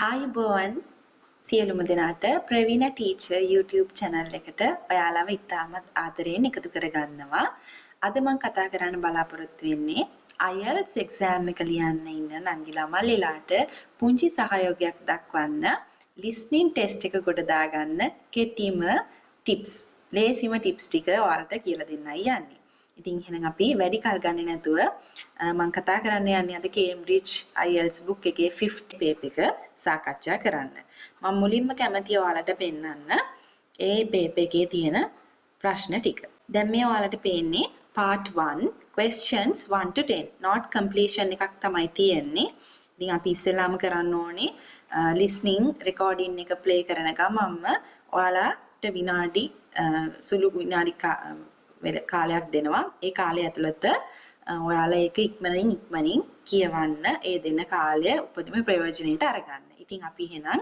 ආයුබෝවන් සියලුම දෙනාට ප්‍රවීණ ටීචර් YouTube channel එකට ඔයාලව ඉතාමත් ආදරයෙන් එකතු කරගන්නවා. අද මම කතා කරන්න බලාපොරොත්තු වෙන්නේ IELTS exam එක ලියන්න ඉන්න නංගිලා මල්ලිලාට පුංචි සහයෝගයක් දක්වන්න listening test එක ගොඩ දාගන්න කෙටිම tips, ලේසිම tips ටික ඔයාලට කියලා දෙන්නයි යන්නේ. ඉතින් එහෙනම් අපි වැඩි කල් ගන්නේ නැතුව මම කතා කරන්න යන්නේ අද Cambridge IELTS book එකේ 50 page එක සාකච්ඡා කරන්න. මම මුලින්ම කැමතියි ඔයාලට පෙන්නන්න ඒ page එකේ තියෙන ප්‍රශ්න ටික. දැන් මේ ඔයාලට පේන්නේ part 1 questions 1 to 10 not completion එකක් තමයි තියෙන්නේ. ඉතින් අපි ඉස්සෙල්ලාම කරන්න ඕනේ listening recording එක play කරන ගමන්ම ඔයාලට විනාඩි සුළු විනාඩි කාලයක් දෙනවා. ඒ කාලය ඇතුළත ඔයාලා ඒක ඉක්මනින් කියවන්න ඒ දෙන කාලය උපරිම ප්‍රයෝජනෙට අරගන්න. ඉතින් අපි එහෙනම්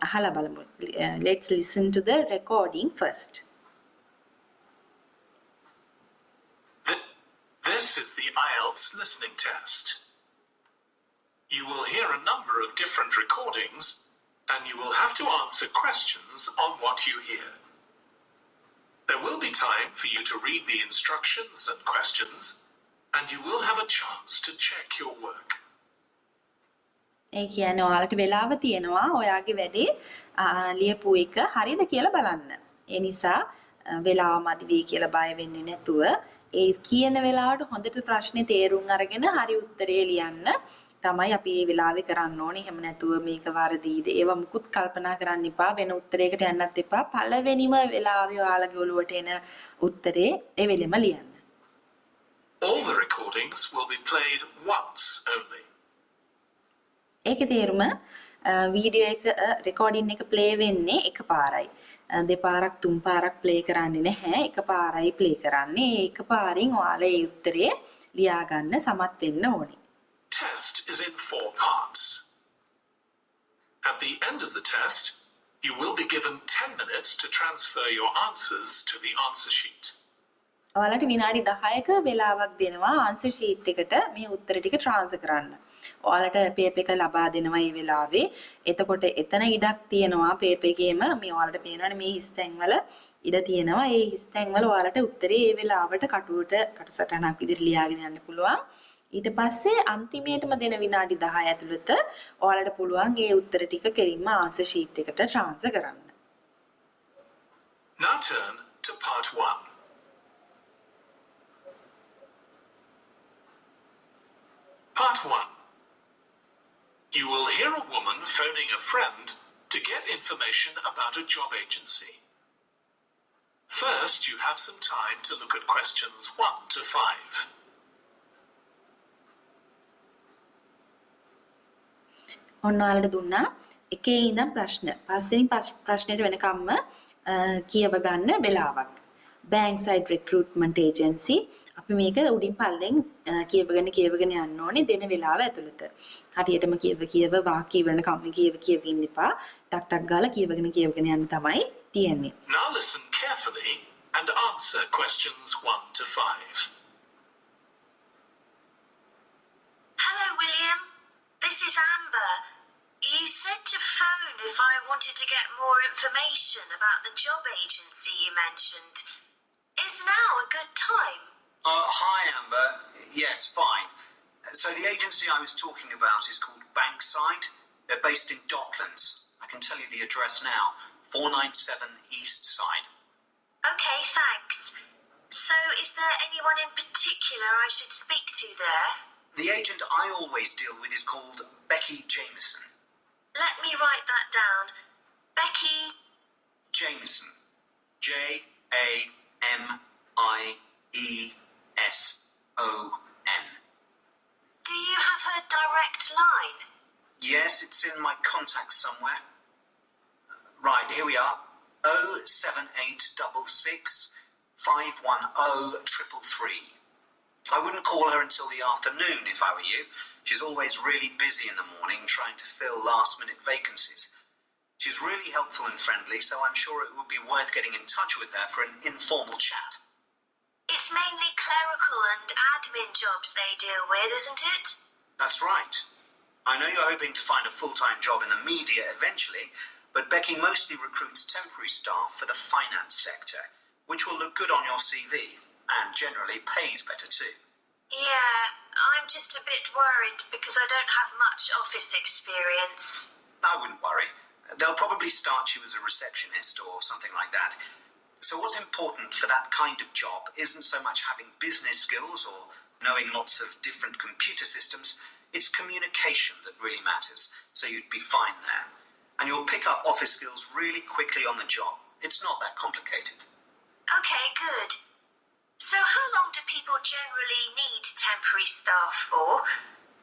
අහලා බලමු. Let's listen to the recording first. This is the IELTS listening test. You will hear a number of different recordings and you will have to answer questions on what you hear. There will be time for you to read the instructions and questions, and you will have a chance to check your work. ඒ කියන්නේ ඔයාලට වෙලාව තියෙනවා ඔයාගේ වැඩේ ලියපු එක හරියද කියලා බලන්න. ඒ නිසා වෙලාව මදි වෙයි කියලා බය වෙන්නේ නැතුව ඒ කියන වෙලාවට හොඳට ප්‍රශ්නේ තේරුම් අරගෙන හරි උත්තරේ ලියන්න තමයි අපි මේ වෙලාවේ කරන්න ඕනේ. එහෙම නැතුව මේක වරදීද ඒව මුකුත් කල්පනා කරන්න එපා. වෙන උත්තරයකට යන්නත් එපා. පළවෙනිම වෙලාවේ ඔයාලගේ ඔළුවට එන උත්තරේ ඒ වෙලෙම ලියන්න. All the recordings will be played once only. ඒකේ තේරුම වීඩියෝ එක රෙකෝඩින් එක ප්ලේ වෙන්නේ එකපාරයි. දෙපාරක් තුන් පාරක් ප්ලේ කරන්නේ නැහැ. එකපාරයි ප්ලේ කරන්නේ. එකපාරින් ඔයාලා ඒ උත්තරේ ලියා ගන්න සමත් වෙන්න ඕනේ. Test is in 4 parts. At the end of the test, you will be given 10 minutes to transfer your answers to the answer sheet. ඔයාලට විනාඩි 10ක වෙලාවක් දෙනවා answer sheet එකට මේ උත්තර ටික transfer කරන්න. ඔයාලට paper එක ලබා දෙනවා මේ වෙලාවේ. එතකොට එතන ඉඩක් තියෙනවා paper එකේම මේ ඔයාලට පේනවනේ මේ හිස්තැන් වල ඉඩ තියෙනවා. ඒ හිස්තැන් වල ඔයාලට උත්තරේ මේ වෙලාවට කටුසටහනක් විදිහට ලියාගෙන යන්න පුළුවන්. ඊට පස්සේ අන්තිමේටම දෙන විනාඩි 10 ඇතුළත ඔයාලට පුළුවන් මේ උත්තර ටික කෙලින්ම answer sheet එකට transfer කරන්න. Now turn to part 1. Part 1. You will hear a woman phoning a friend to get information about a job agency. First, you have some time to look at questions 1 to 5. ඔන්න ඔයාලට දුන්නා එකේ ඉඳන් ප්‍රශ්න. පස්වෙනි ප්‍රශ්නෙට වෙනකම්ම කියව ගන්න වෙලාවක්. Bank side recruitment agency අපි මේක උඩින් පල්ලෙන් කියවගෙන යන්න ඕනේ දෙන වෙලාව ඇතුළත. හරියටම කියව වාක්‍ය ඉවරනකම් කියව ඉන්න එපා. ටක් ගාලා කියවගෙන යන්න තමයි තියෙන්නේ. Now listen carefully and answer questions 1 to 5. Hello, William. This is Amber. You said to phone if I wanted to get more information about the job agency you mentioned. Is now a good time? Hi, Amber. Yes, fine. So the agency I was talking about is called Bankside. They're based in Docklands. I can tell you the address now. 497 East Side. Okay, thanks. So is there anyone in particular I should speak to there? The agent I always deal with is called Becky Jameson. Let me write that down. Becky Jameson. Jameson. Do you have her direct line? Yes, it's in my contacts somewhere. Right, here we are. 07866 510 333. I wouldn't call her until the afternoon if I were you. She's always really busy in the morning trying to fill last-minute vacancies. She's really helpful and friendly, so I'm sure it would be worth getting in touch with her for an informal chat. It's mainly clerical and admin jobs they deal with, isn't it? That's right. I know you're hoping to find a full-time job in the media eventually, but Becky mostly recruits temporary staff for the finance sector, which will look good on your CV and generally pays better too. Yeah, I'm just a bit worried because I don't have much office experience. I wouldn't worry. They'll probably start you as a receptionist or something like that. So what's important for that kind of job isn't so much having business skills or knowing lots of different computer systems. It's communication that really matters, so you'd be fine there. And you'll pick up office skills really quickly on the job. It's not that complicated. Okay, good. So how long do people generally need temporary staff for?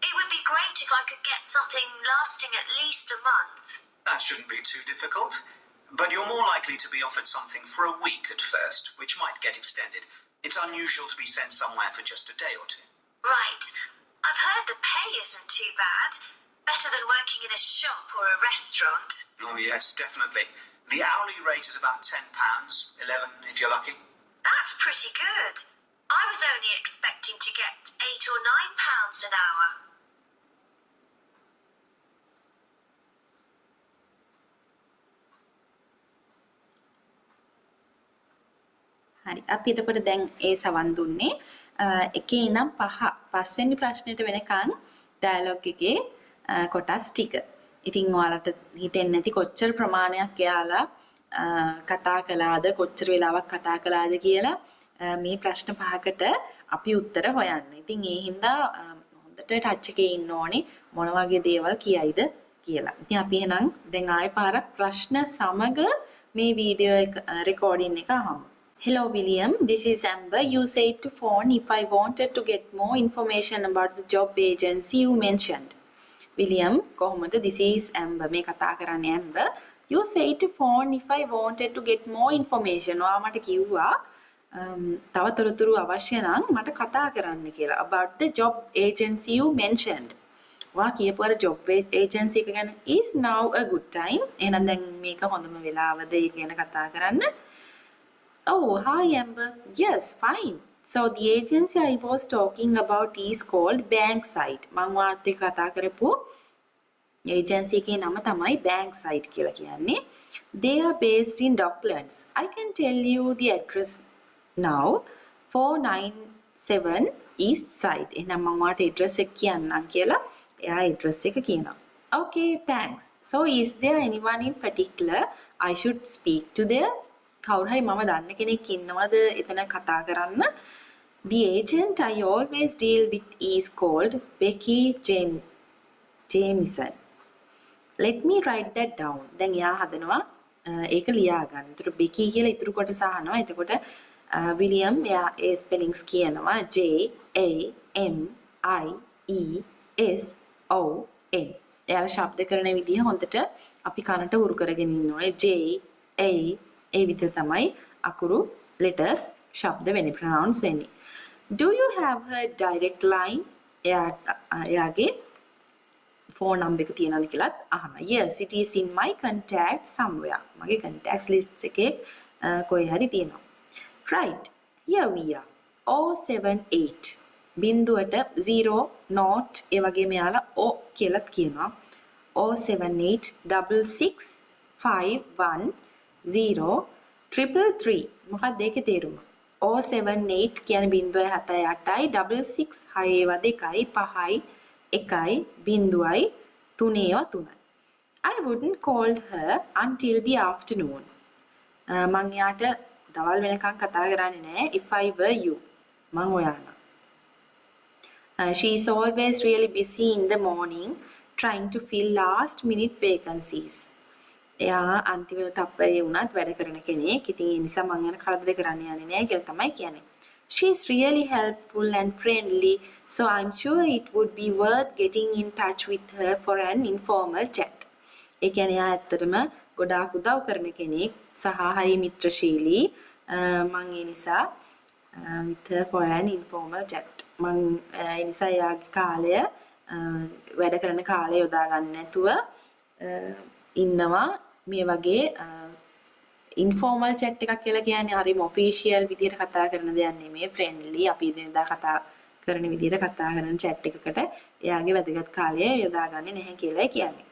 It would be great if I could get something lasting at least a month. That shouldn't be too difficult. But you're more likely to be offered something for a week at first, which might get extended. It's unusual to be sent somewhere for just a day or two. Right. I've heard the pay isn't too bad. Better than working in a shop or a restaurant. Oh yes, definitely. The hourly rate is about £10, 11 if you're lucky. That's pretty good. I was only expecting to get £8 or £9 an hour. හරි අපි එතකොට දැන් ඒ සවන් දුන්නේ එකේ ඉඳන් පස්වෙනි ප්‍රශ්නෙට වෙනකන් ඩයලොග් එකේ කොටස් ටික. ඉතින් ඔයාලට හිතෙන්නේ නැති කොච්චර ප්‍රමාණයක් එයාලා කතා කළාද කොච්චර වෙලාවක් කතා කළාද කියලා මේ ප්‍රශ්න පහකට අපි උත්තර හොයන්න. ඉතින් ඒ හින්දා හොඳට ටච් එකේ ඉන්න ඕනේ මොන වගේ දේවල් කියයිද කියලා. ඉතින් අපි එහෙනම් දැන් ආයෙ පාරක් ප්‍රශ්න සමග මේ වීඩියෝ එක රෙකෝඩින් එක අහමු. Hello William, this is Amber. You said to phone if I wanted to get more information about the job agency you mentioned. William, කොහොමද? This is Amber. මේ කතා කරන්නේ Amber. You said to phone if I wanted to get more information. ඔයා මට කිව්වා තව තොරතුරු අවශ්‍ය නම් මට කතා කරන්න කියලා. About the job agency you mentioned. ඔයා කියපු අර job agency එක ගැන is now a good time. එහෙනම් දැන් මේක හොඳම වෙලාවද ඒ ගැන කතා කරන්න? Oh, hi Amber. Yes, fine. So the agency I was talking about is called Bankside. මම වාත් එක්ක කතා කරපු agency එකේ නම තමයි Bankside කියලා කියන්නේ. They are based in Docklands. I can tell you the address now. 497 East Side. එහෙනම් මම වාට address එක කියන්නම් කියලා එයා address එක කියනවා. Okay, thanks. So is there anyone in particular I should speak to there? කවුරු හරි මම දන්න කෙනෙක් ඉන්නවද එතන කතා කරන්න? The agent I always deal with is called Becky Jamison. Let me write that down. දැන් එයා හදනවා ඒක ලියා ගන්න. ඒතර Becky කියලා ඉතුරු කොටස අහනවා. එතකොට William එයා ඒ ස්පෙලිංග්ස් කියනවා J A M I E S O N. එයාලා ශබ්ද කරන විදිහ හොඳට අපි කනට උරු කරගෙන ඉන්න ඕනේ. J A ඒ විදිහ තමයි අකුරු letters ශබ්ද වෙන්නේ pronouns වෙන්නේ. Do you have her direct line? එයාගේ phone number එක තියෙනවද කියලාත් අහනවා. Yes, it is in my contact somewhere. මගේ contacts list එකේ කොහේ හරි තියෙනවා. Right. Here we are. 078 බිඳුවට 0 not ඒ වගේම යාලා O කියලාත් කියනවා. 078 66 51 0 333 මොකක්ද ඒකේ තේරුම? 078 කියන්නේ 078යි 66 6 2යි 5යි 1යි 0යි 3යි 3යි. I wouldn't call her until the afternoon. මං යාට දවල් වෙනකන් කතා කරන්නේ නැහැ if I were you. මං ඔයාලා. She is always really busy in the morning trying to fill last minute vacancies. එයා අන්තිම තප්පරේ වුණත් වැඩ කරන කෙනෙක්. ඉතින් ඒ නිසා මම යන කරදර කරන්න යන්නේ නැහැ කියලා තමයි කියන්නේ. She is really helpful and friendly, so I'm sure it would be worth getting in touch with her for an informal chat. ඒ කියන්නේ එයා ඇත්තටම ගොඩාක් උදව් කරන කෙනෙක් සහ හරි මිත්‍රශීලී. මම ඒ නිසා with her for an informal chat. මම ඒ නිසා එයාගේ කාලය වැඩ කරන කාලය යොදා ගන්න නැතුව ඉන්නවා. මේ වගේ ඉන්ෆෝමල් chat එකක් කියලා කියන්නේ හරිම ඔෆිෂියල් විදියට කතා කරන දෙයක් නෙමෙයි. ෆ්‍රෙන්ඩ්ලි අපි ඉදින්දා කතා කරන විදිහට කතා කරන chat එකකට එයාගේ වැදගත් කාලය යොදාගන්නේ නැහැ කියලා කියන්නේ.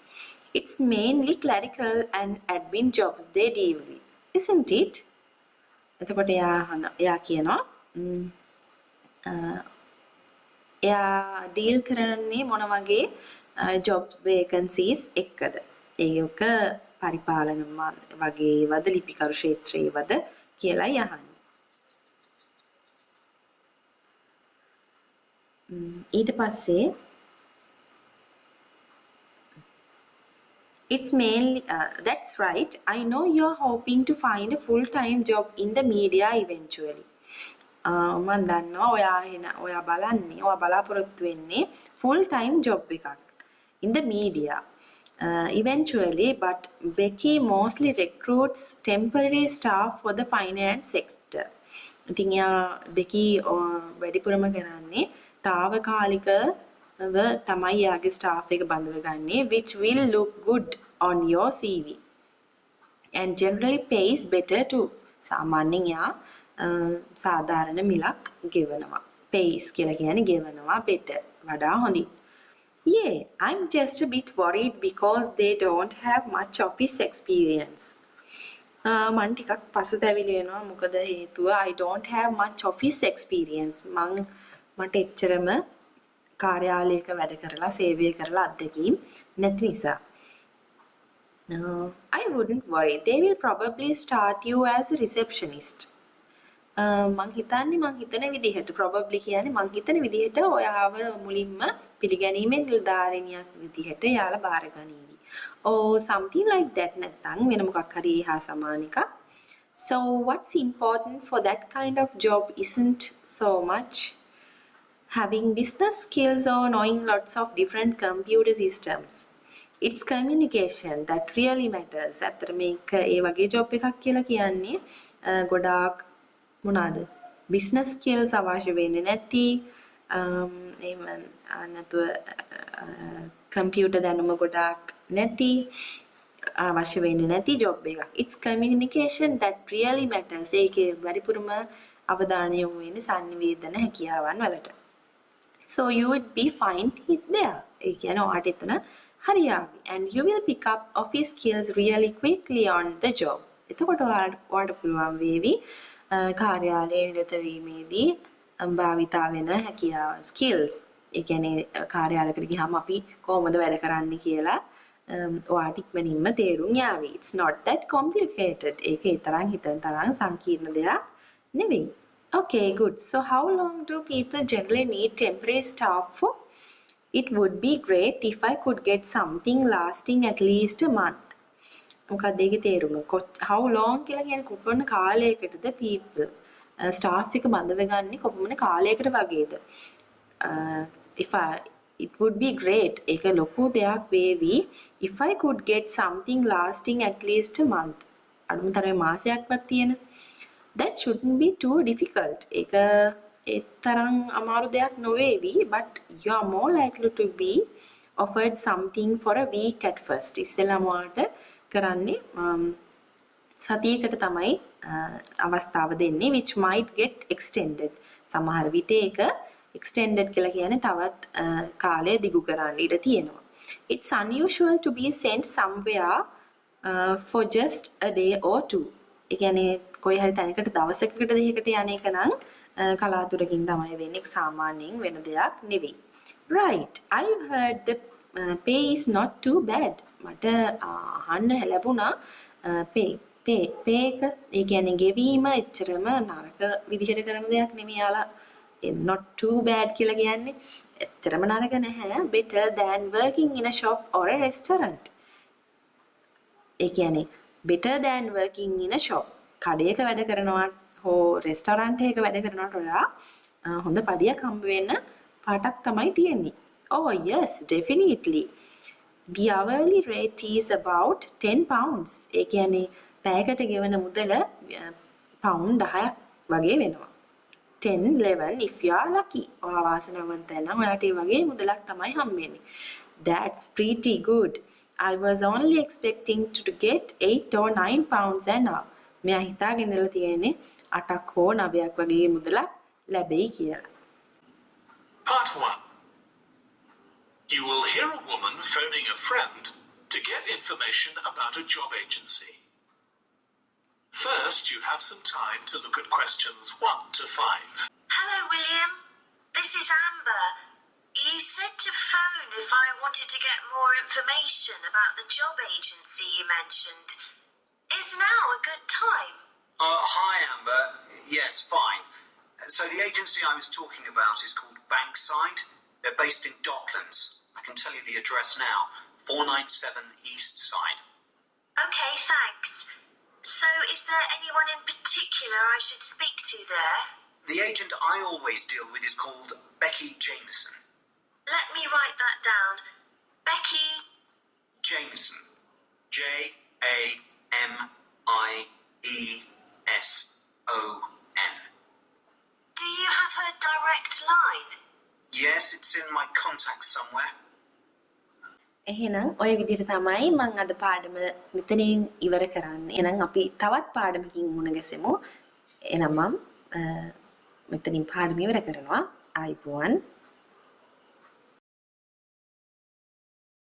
It's mainly clerical and admin jobs they deal with, isn't it? එතකොට එයා කියනවා එයා ඩීල් කරන්නේ මොන වගේ job vacancies එක්කද? ඒක පරිපාලන වගේ ඒවාද ලිපිකරු ක්ෂේත්‍රයේවද කියලා යහන්නේ. ඊට පස්සේ it's mainly that's right. I know you're hoping to find a full-time job in the media eventually. මම දන්නවා ඔයා බලාපොරොත්තු වෙන්නේ full-time job එකක් in the media eventually, but Becky mostly recruits temporary staff for the finance sector. ඉතින් Becky වැඩිපුරම කරන්නේ තාවකාලිකව තමයි යාගේ staff එක බඳව ගන්නේ, which will look good on your CV and generally pays better too. සාමාන්‍යයෙන් යා සාධාරණ මිලක් ගෙවනවා. pays කියලා කියන්නේ ගෙවනවා better වඩා හොඳින්. Yeah, I'm just a bit worried because they don't have much office experience. මම ටිකක් පසුතැවිලි වෙනවා මොකද හේතුව I don't have much office experience. මට එච්චරම කාර්යාලයක වැඩ කරලා සේවය කරලා අත්දැකීම් නැති නිසා. I wouldn't worry. They will probably start you as a receptionist. මං හිතන විදිහට probably කියන්නේ මං හිතන විදිහට ඔයාව මුලින්ම පිළිගැනීමේ නිලධාරිනියක් විදිහට යාලා බාරගනීවි. or something like that නැත්නම් වෙන මොකක් හරි හා සමාන එකක්. So what's important for that kind of job isn't so much having business skills or knowing lots of different computer systems. It's communication that really matters. අතර මේක ඒ වගේ job එකක් කියලා කියන්නේ ගොඩාක් මොනවාද business skills අවශ්‍ය වෙන්නේ නැති එහෙම නැතුව computer දැනුම ගොඩාක් නැති අවශ්‍ය වෙන්නේ නැති job එකක්. It's communication that really matters. ඒකේ වැඩිපුරම අවධානය යොමු වෙන්නේ sannivedana හැකියාවන් වලට. So you would be fine there. ඒ කියන්නේ ඔයාට එතන හරියාවි. And you will pick up office skills really quickly on the job. එතකොට ඔයාට පුළුවන් වේවි කාර්යාලයේ නිරත වීමේදී භාවිතා වෙන හැකියාවන් skills. ඒ කියන්නේ කාර්යාලයකට ගියාම අපි කොහොමද වැඩ කරන්නේ කියලා ඔයාට ඉක්මනින්ම තේරුම් යාවි. It's not that complicated. ඒක ඒ තරම් හිතන තරම් සංකීර්ණ දෙයක් නෙවෙයි. Okay, good. So how long do people generally need temporary staff for? It would be great if I could get something lasting at least a month. මොකක්ද ඒකේ තේරුම? How long කියලා කියන්නේ කොපමණ කාලයකටද people staff එක බඳව ගන්නේ කොපමණ කාලයකට වගේද? It would be great. ඒක ලොකු දෙයක් වේවි if I could get something lasting at least a month. අඩුම තරමේ මාසයක්වත් තියෙන. That shouldn't be too difficult. ඒක ඒ තරම් අමාරු දෙයක් නොවේවි, but you are more likely to be offered something for a week at first. ඉස්සෙල්ලාම ඔයාලට කරන්නේ සතියකට තමයි අවස්ථාව දෙන්නේ, which might get extended. සමහර විට ඒක extended කියලා කියන්නේ තවත් කාලය දිගු කරන්න ඉඩ තියෙනවා. It's unusual to be sent somewhere for just a day or two. ඒ කියන්නේ කොයි හරි තැනකට දවසකට දෙකකට යන එක නම් කලාතුරකින් තමයි වෙන්නේ, සාමාන්‍යයෙන් වෙන දෙයක් නෙවෙයි. Right. I've heard the pay is not too bad. මට අහන්න ලැබුණා pay එක ඒ කියන්නේ ගෙවීම එච්චරම නරක විදිහට කරන දෙයක් නෙමෙයි. යාලා not too bad කියලා කියන්නේ එච්චරම නරක නැහැ. Better than working in a shop or a restaurant. ඒ කියන්නේ better than working in a shop. කඩේක වැඩ කරනවා හෝ රෙස්ටොරන්ට් එකක වැඩ කරනවට වඩා හොඳ පඩියක් හම්බ වෙන්න පාටක් තමයි තියෙන්නේ. Oh yes, definitely. The hourly rate is about 10 pounds. ඒ කියන්නේ පැයකට ගෙවන මුදල pound 10ක් වගේ වෙනවා. 10, 11 if you are lucky. ඔයා වාසනාවන්ත නම් ඔයාට ඒ වගේ මුදලක් තමයි හම්බෙන්නේ. That's pretty good. I was only expecting to get 8 or 9 pounds an hour. මෙයා හිතාගෙන ඉඳලා තියෙන්නේ 8ක් හෝ 9ක් වගේ මුදලක් ලැබෙයි කියලා. 1. You will hear a woman phoning a friend to get information about a job agency. First, you have some time to look at questions 1 to 5. Hello, William. This is Amber. You said to phone if I wanted to get more information about the job agency you mentioned. Is now a good time? Hi, Amber. Yes, fine. So the agency I was talking about is called Bankside. They're based in Docklands. I can tell you the address now. 497 East Side. Okay, thanks. So is there anyone in particular I should speak to there? The agent I always deal with is called Becky Jameson. Let me write that down. Becky Jameson. Jameson. Do you have her direct line? Yes, it's in my contacts somewhere. එහෙනම් ඔය විදිහට තමයි මම අද පාඩම මෙතනින් ඉවර කරන්නේ. එහෙනම් අපි තවත් පාඩමකින් මුණ ගැසෙමු. එහෙනම් මම මෙතනින් පාඩම ඉවර කරනවා. ආයිබෝවන්.